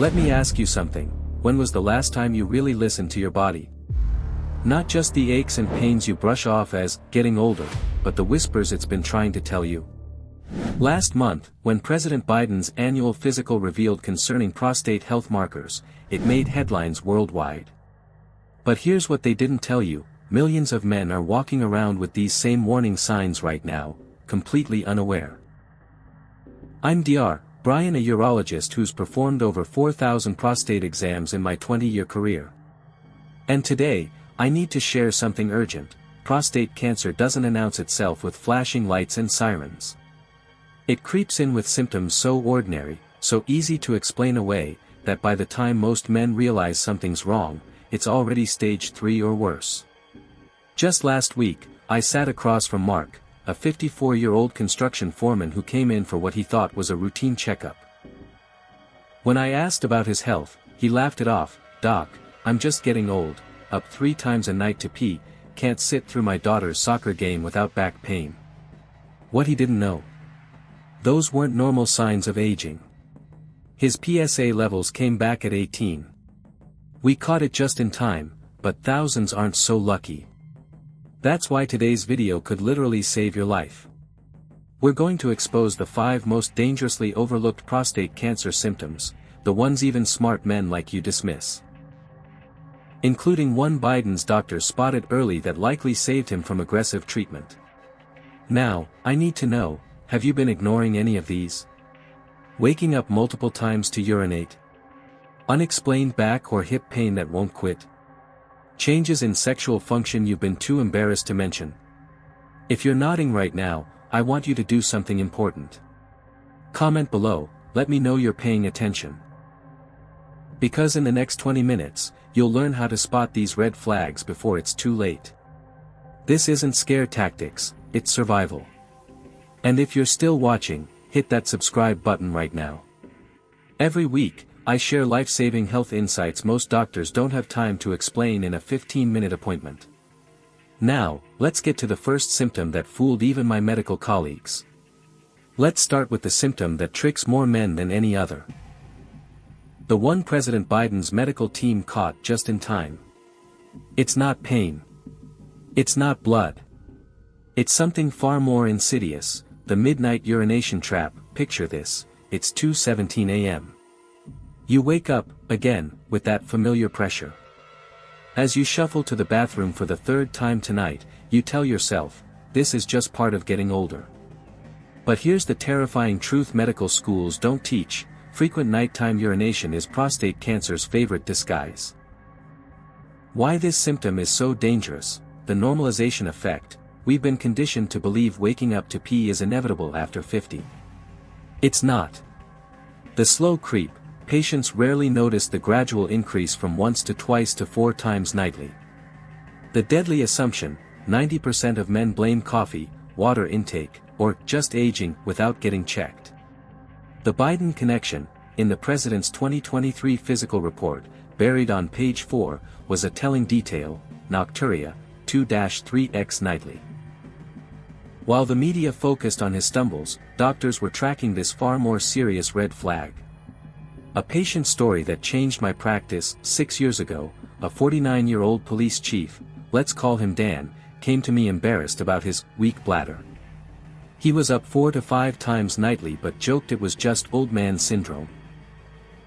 Let me ask you something, when was the last time you really listened to your body? Not just the aches and pains you brush off as getting older, but the whispers it's been trying to tell you. Last month, when President Biden's annual physical revealed concerning prostate health markers, it made headlines worldwide. But here's what they didn't tell you: millions of men are walking around with these same warning signs right now, completely unaware. I'm Dr. Brian, a urologist who's performed over 4,000 prostate exams in my 20-year career. And today, I need to share something urgent. Prostate cancer doesn't announce itself with flashing lights and sirens. It creeps in with symptoms so ordinary, so easy to explain away, that by the time most men realize something's wrong, it's already stage 3 or worse. Just last week, I sat across from Mark, a 54-year-old construction foreman who came in for what he thought was a routine checkup. When I asked about his health, he laughed it off. "Doc, I'm just getting old, up 3 times a night to pee, can't sit through my daughter's soccer game without back pain." What he didn't know: those weren't normal signs of aging. His PSA levels came back at 18. We caught it just in time, but thousands aren't so lucky. That's why today's video could literally save your life. We're going to expose the 5 most dangerously overlooked prostate cancer symptoms, the ones even smart men like you dismiss. Including one Biden's doctor spotted early that likely saved him from aggressive treatment. Now, I need to know, have you been ignoring any of these? Waking up multiple times to urinate? Unexplained back or hip pain that won't quit? Changes in sexual function you've been too embarrassed to mention? If you're nodding right now, I want you to do something important. Comment below, let me know you're paying attention. Because in the next 20 minutes, you'll learn how to spot these red flags before it's too late. This isn't scare tactics, it's survival. And if you're still watching, hit that subscribe button right now. Every week, I share life-saving health insights most doctors don't have time to explain in a 15-minute appointment. Now, let's get to the first symptom that fooled even my medical colleagues. Let's start with the symptom that tricks more men than any other. The one President Biden's medical team caught just in time. It's not pain. It's not blood. It's something far more insidious: the midnight urination trap. Picture this: it's 2:17 a.m. You wake up, again, with that familiar pressure. As you shuffle to the bathroom for the 3rd time tonight, you tell yourself, this is just part of getting older. But here's the terrifying truth medical schools don't teach: frequent nighttime urination is prostate cancer's favorite disguise. Why this symptom is so dangerous: the normalization effect. We've been conditioned to believe waking up to pee is inevitable after 50. It's not. The slow creep. Patients rarely notice the gradual increase from once to twice to 4 times nightly. The deadly assumption: 90% of men blame coffee, water intake, or just aging without getting checked. The Biden connection, in the president's 2023 physical report, buried on page 4, was a telling detail: nocturia, 2-3x nightly. While the media focused on his stumbles, doctors were tracking this far more serious red flag. A patient story that changed my practice: 6 years ago, a 49-year-old police chief, let's call him Dan, came to me embarrassed about his weak bladder. He was up 4 to 5 times nightly but joked it was just old man syndrome.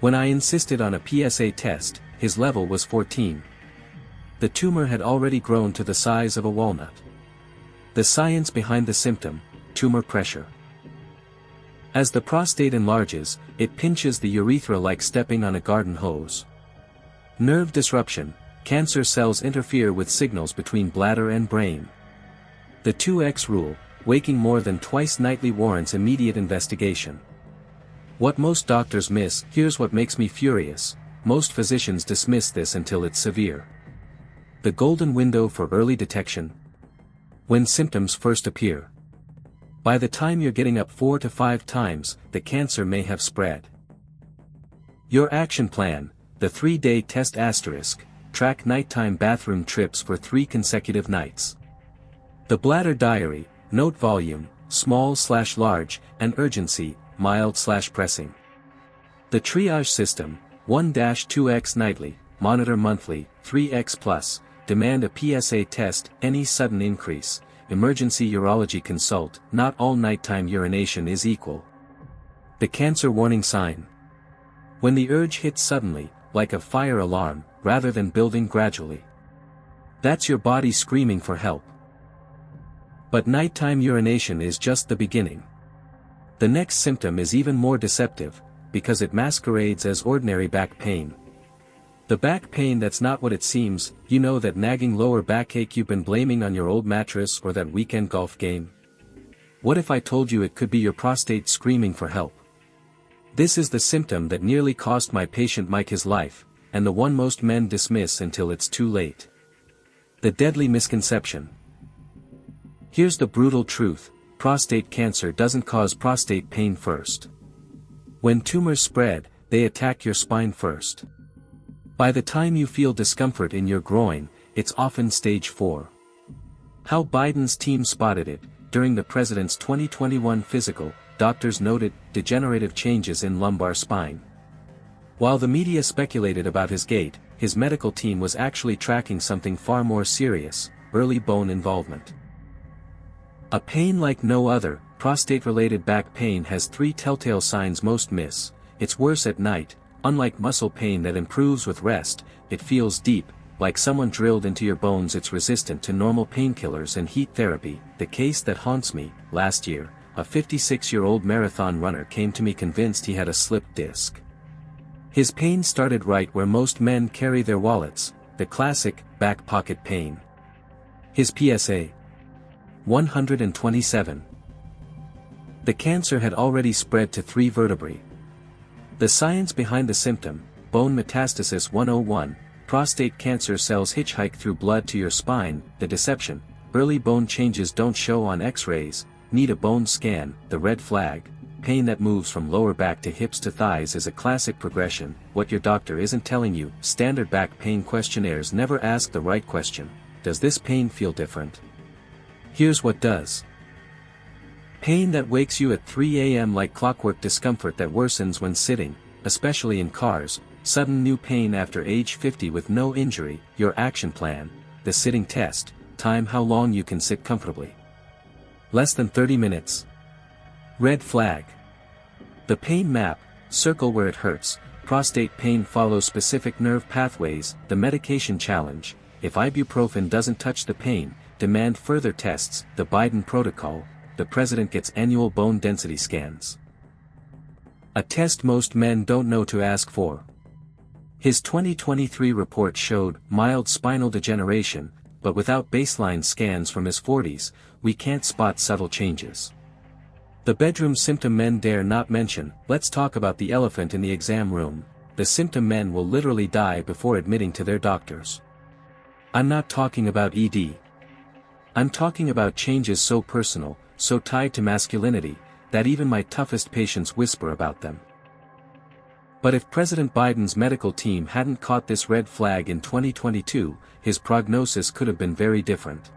When I insisted on a PSA test, his level was 14. The tumor had already grown to the size of a walnut. The science behind the symptom: tumor pressure. As the prostate enlarges, it pinches the urethra like stepping on a garden hose. Nerve disruption: cancer cells interfere with signals between bladder and brain. The 2x rule: waking more than twice nightly warrants immediate investigation. What most doctors miss: here's what makes me furious: most physicians dismiss this until it's severe. The golden window for early detection. When symptoms first appear. By the time you're getting up 4 to 5 times, the cancer may have spread. Your action plan: the 3-day test *, track nighttime bathroom trips for 3 consecutive nights. The bladder diary: note volume, small/large, and urgency, mild/pressing. The triage system: 1-2x nightly, monitor monthly, 3x plus, demand a PSA test, any sudden increase, emergency urology consult, not all nighttime urination is equal. The cancer warning sign. When the urge hits suddenly, like a fire alarm, rather than building gradually. That's your body screaming for help. But nighttime urination is just the beginning. The next symptom is even more deceptive, because it masquerades as ordinary back pain. The back pain that's not what it seems, you know, that nagging lower backache you've been blaming on your old mattress or that weekend golf game. What if I told you it could be your prostate screaming for help? This is the symptom that nearly cost my patient Mike his life, and the one most men dismiss until it's too late. The deadly misconception. Here's the brutal truth: prostate cancer doesn't cause prostate pain first. When tumors spread, they attack your spine first. By the time you feel discomfort in your groin, it's often stage 4. How Biden's team spotted it: during the president's 2021 physical, doctors noted degenerative changes in lumbar spine. While the media speculated about his gait, his medical team was actually tracking something far more serious: early bone involvement. A pain like no other. Prostate-related back pain has 3 telltale signs most miss. It's worse at night. Unlike muscle pain that improves with rest, it feels deep, like someone drilled into your bones. It's resistant to normal painkillers and heat therapy. The case that haunts me: last year, a 56-year-old marathon runner came to me convinced he had a slipped disc. His pain started right where most men carry their wallets, the classic back pocket pain. His PSA: 127. The cancer had already spread to 3 vertebrae. The science behind the symptom: bone metastasis 101, prostate cancer cells hitchhike through blood to your spine. The deception: early bone changes don't show on x-rays, need a bone scan. The red flag: pain that moves from lower back to hips to thighs is a classic progression. What your doctor isn't telling you. Standard back pain questionnaires never ask the right question: does this pain feel different? Here's what does. Pain that wakes you at 3 a.m. like clockwork, discomfort that worsens when sitting, especially in cars, sudden new pain after age 50 with no injury. Your action plan: the sitting test, time how long you can sit comfortably. Less than 30 minutes. Red flag. The pain map: circle where it hurts. Prostate pain follows specific nerve pathways. The medication challenge: if ibuprofen doesn't touch the pain, demand further tests. The Biden protocol: the president gets annual bone density scans. A test most men don't know to ask for. His 2023 report showed mild spinal degeneration, but without baseline scans from his 40s, we can't spot subtle changes. The bedroom symptom men dare not mention. Let's talk about the elephant in the exam room: the symptom men will literally die before admitting to their doctors. I'm not talking about ED. I'm talking about changes so personal, so tied to masculinity, that even my toughest patients whisper about them. But if President Biden's medical team hadn't caught this red flag in 2022, his prognosis could have been very different.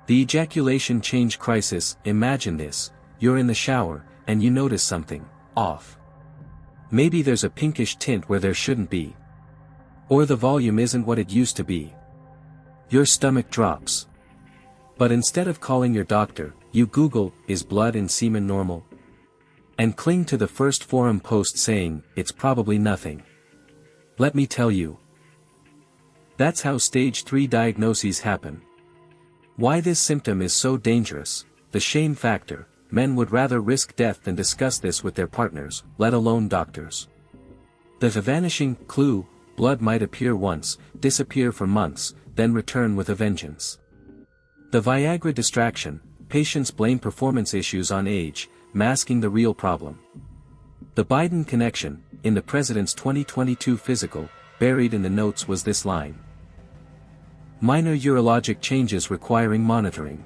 The ejaculation change crisis: imagine this: you're in the shower, and you notice something off. Maybe there's a pinkish tint where there shouldn't be. Or the volume isn't what it used to be. Your stomach drops. But instead of calling your doctor, you Google, is blood in semen normal? And cling to the first forum post saying, it's probably nothing. Let me tell you. That's how stage 3 diagnoses happen. Why this symptom is so dangerous: the shame factor. Men would rather risk death than discuss this with their partners, let alone doctors. The vanishing clue: blood might appear once, disappear for months, then return with a vengeance. The Viagra distraction: patients blame performance issues on age, masking the real problem. The Biden connection: in the president's 2022 physical, buried in the notes was this line: minor urologic changes requiring monitoring.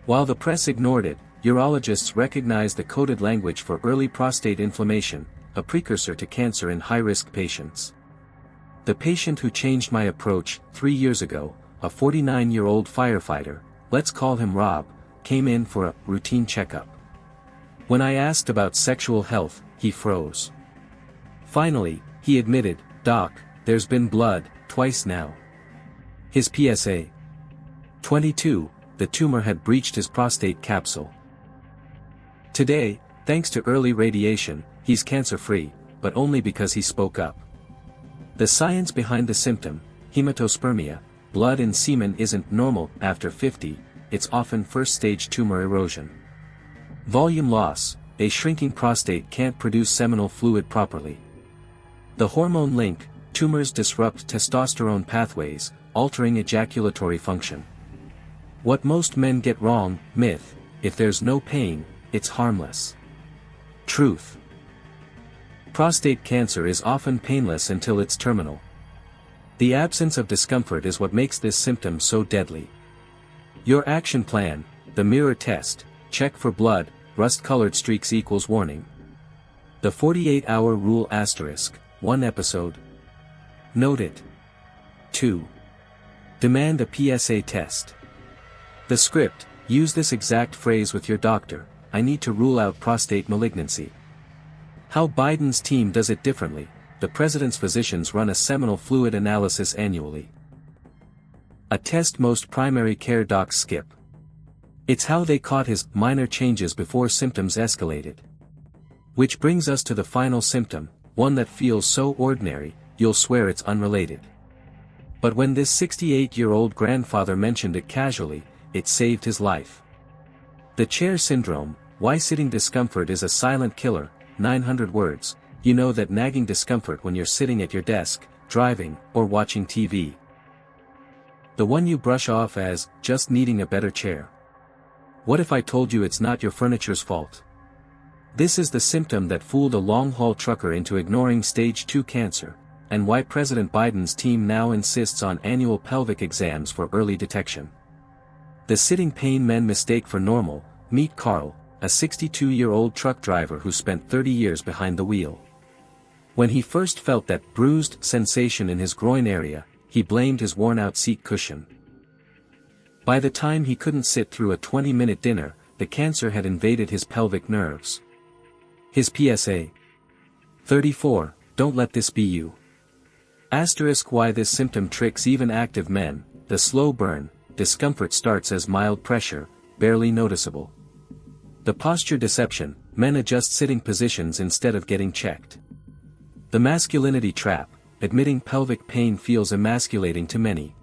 While the press ignored it, urologists recognized the coded language for early prostate inflammation, a precursor to cancer in high-risk patients. The patient who changed my approach 3 years ago, a 49-year-old firefighter, let's call him Rob, came in for a routine checkup. When I asked about sexual health, he froze. Finally, He admitted, "Doc, there's been blood, twice now." His PSA. 22, the tumor had breached his prostate capsule. Today, thanks to early radiation, he's cancer-free, but only because he spoke up. The science behind the symptom, hematospermia, blood in semen isn't normal after 50, it's often first-stage tumor erosion. Volume loss, a shrinking prostate can't produce seminal fluid properly. The hormone link, tumors disrupt testosterone pathways, altering ejaculatory function. What most men get wrong, myth, if there's no pain, it's harmless. Truth. Prostate cancer is often painless until it's terminal. The absence of discomfort is what makes this symptom so deadly. Your action plan, the mirror test, check for blood, rust-colored streaks equals warning. The 48-hour rule asterisk, 1 episode. Note it. 2. Demand a PSA test. The script, use this exact phrase with your doctor, "I need to rule out prostate malignancy." How Biden's team does it differently, the president's physicians run a seminal fluid analysis annually. A test most primary care docs skip. It's how they caught his minor changes before symptoms escalated. Which brings us to the final symptom, one that feels so ordinary, you'll swear it's unrelated. But when this 68-year-old grandfather mentioned it casually, it saved his life. The chair syndrome, why sitting discomfort is a silent killer, 900 words, you know that nagging discomfort when you're sitting at your desk, driving, or watching TV. The one you brush off as, just needing a better chair. What if I told you it's not your furniture's fault? This is the symptom that fooled a long-haul trucker into ignoring stage 2 cancer, and why President Biden's team now insists on annual pelvic exams for early detection. The sitting pain men mistake for normal, meet Carl, a 62-year-old truck driver who spent 30 years behind the wheel. When he first felt that bruised sensation in his groin area, he blamed his worn-out seat cushion. By the time he couldn't sit through a 20-minute dinner, the cancer had invaded his pelvic nerves. His PSA. 34, don't let this be you. Asterisk why this symptom tricks even active men, the slow burn, discomfort starts as mild pressure, barely noticeable. The posture deception, men adjust sitting positions instead of getting checked. The masculinity trap, admitting pelvic pain feels emasculating to many.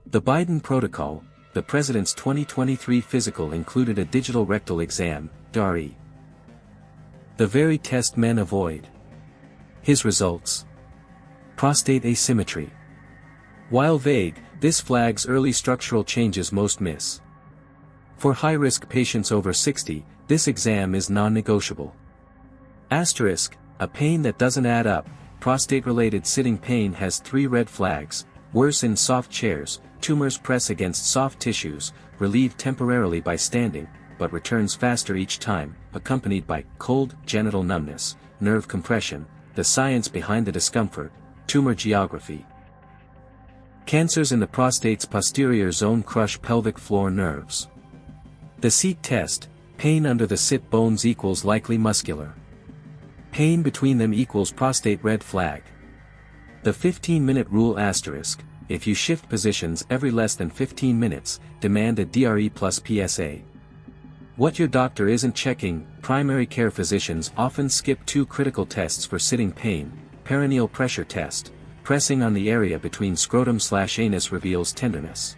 The Biden protocol, the president's 2023 physical included a digital rectal exam, DARI. The very test men avoid. His results. Prostate asymmetry. While vague, this flags early structural changes most miss. For high-risk patients over 60, this exam is non-negotiable. Asterisk, a pain that doesn't add up, prostate-related sitting pain has 3 red flags, worse in soft chairs, tumors press against soft tissues, relieved temporarily by standing, but returns faster each time, accompanied by cold genital numbness, nerve compression, the science behind the discomfort, tumor geography. Cancers in the prostate's posterior zone crush pelvic floor nerves. The seat test, pain under the sit bones equals likely muscular. Pain between them equals prostate red flag. The 15-minute rule asterisk, if you shift positions every less than 15 minutes, demand a DRE plus PSA. What your doctor isn't checking, primary care physicians often skip 2 critical tests for sitting pain, perineal pressure test, pressing on the area between scrotum/anus reveals tenderness.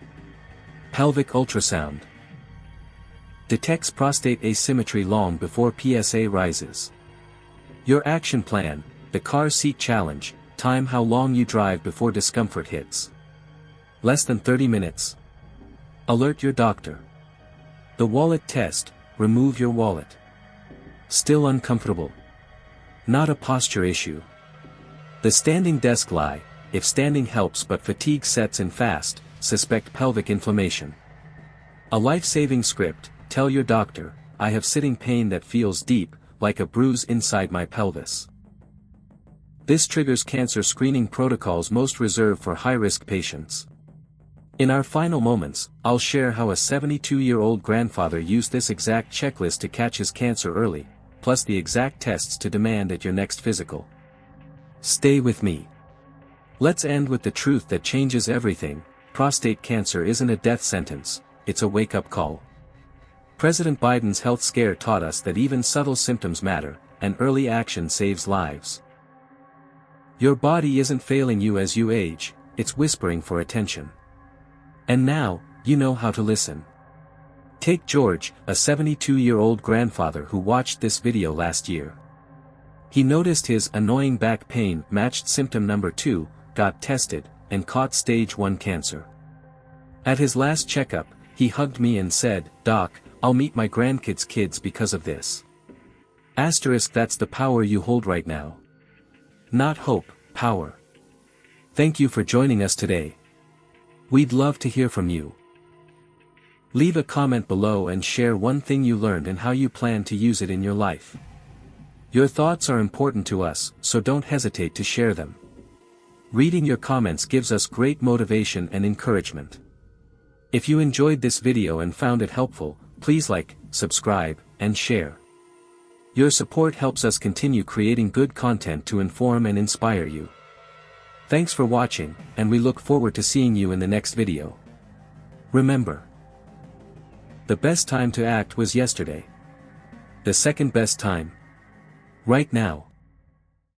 Pelvic ultrasound. Detects prostate asymmetry long before PSA rises. Your action plan, the car seat challenge, time how long you drive before discomfort hits. Less than 30 minutes. Alert your doctor. The wallet test, remove your wallet. Still uncomfortable? Not a posture issue. The standing desk lie, if standing helps but fatigue sets in fast, suspect pelvic inflammation. A life-saving script, tell your doctor, I have sitting pain that feels deep, like a bruise inside my pelvis. This triggers cancer screening protocols most reserved for high-risk patients. In our final moments, I'll share how a 72-year-old grandfather used this exact checklist to catch his cancer early, plus the exact tests to demand at your next physical. Stay with me. Let's end with the truth that changes everything. Prostate cancer isn't a death sentence, it's a wake-up call. President Biden's health scare taught us that even subtle symptoms matter, and early action saves lives. Your body isn't failing you as you age, it's whispering for attention. And now, you know how to listen. Take George, a 72-year-old grandfather who watched this video last year. He noticed his annoying back pain matched symptom number 2, got tested, and caught stage 1 cancer. At his last checkup, he hugged me and said, "Doc, I'll meet my grandkids' kids because of this." Asterisk, that's the power you hold right now. Not hope, power. Thank you for joining us today. We'd love to hear from you. Leave a comment below and share one thing you learned and how you plan to use it in your life. Your thoughts are important to us, so don't hesitate to share them. Reading your comments gives us great motivation and encouragement. If you enjoyed this video and found it helpful, please like, subscribe, and share. Your support helps us continue creating good content to inform and inspire you. Thanks for watching, and we look forward to seeing you in the next video. Remember, the best time to act was yesterday. The second best time, right now.